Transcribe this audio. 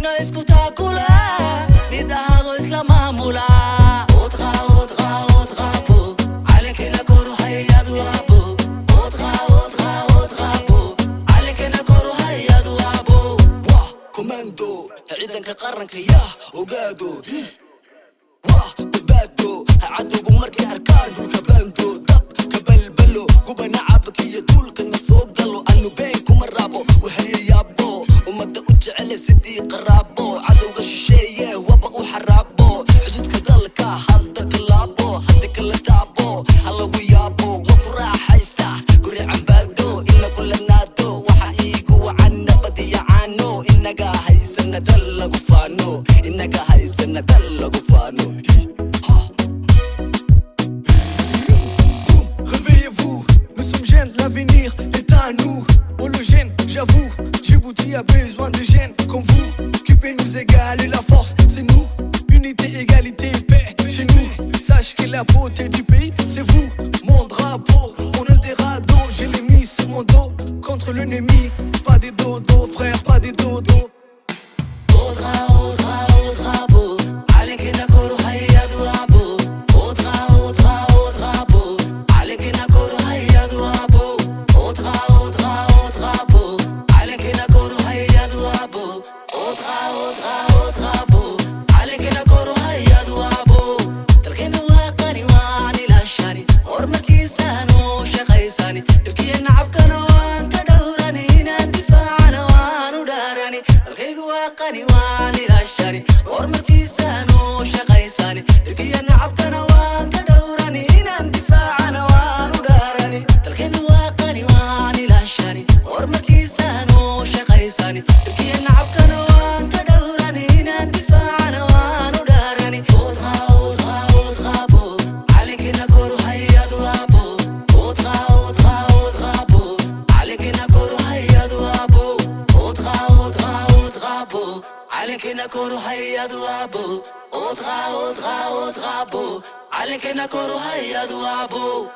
no escutácula, ni dejado es la mamula. Otra po, ale que na koro hayadu abo. Otra po, ale que na koro hayadu abo. Wah, komando, ciidanka qaranka yaa ogaado. Wah, badbaado, cadowgu markay arkaan dhulka baando. Dab ka balbalo, guba nacabka iyo duulka na soo galo. Anu been kuma rabo, wahayayaabo ummadda u jecele sidii qaraabo. Cadowga shisheeye waba u xaraabo. xuduudka dalka hadda kalaabo, hadda kala taabo halagu yaabo. waa ku raaxaysta guri cambaado, ina kula naado. waxa iigu wacan nabad iyo caano. inaga haysana dal lagu faano, inaga haysana dal lagu faano. Réveillez-vous, nous sommes jeunes, l'avenir est à nous. Hologène, j'avoue, Djibouti a besoin de jeunes comme vous qui peut nous égaler la force, c'est nous. Unité, égalité, paix chez nous. Sache que la beauté du pays, c'est vous. Mon drapeau, on a des radeaux, je l'ai mis sur mon dos. Contre l'ennemi, pas des dodos, frère, pas des dodos. Otra po, ale que na koro hayadu abo. Otra po, ale que na koro hayadu abo. Otra po, ale que na koro hayadu abo. Otra po, ale que na koro hayadu abo. dalkeena waa qani waan ilaashani, horumarkiisa noo shaqaysani. dhibkiya nacabkana waan ka dhowrani, inaan difaacana waan u dhaarani. dalkaygu waa qani waan ilaashani, horumarkiisa noo shaqaysani. dhibkiya nacabkana waan ka dhowrani, inaan difaacana waan u dhaarani. dalkeena waa qani waan ilaashani, horumarkiisa noo shaqaysani. dhibkiya nacabkana waan ka dhowrani, inaan difaacana waan u dhaarani. Otra po, ale que na koro hayadu abo. Otra po, ale que na koro hayadu abo. Otra po, ale que na koro hayadu abo. Otra po, ale que na koro hayadu abo.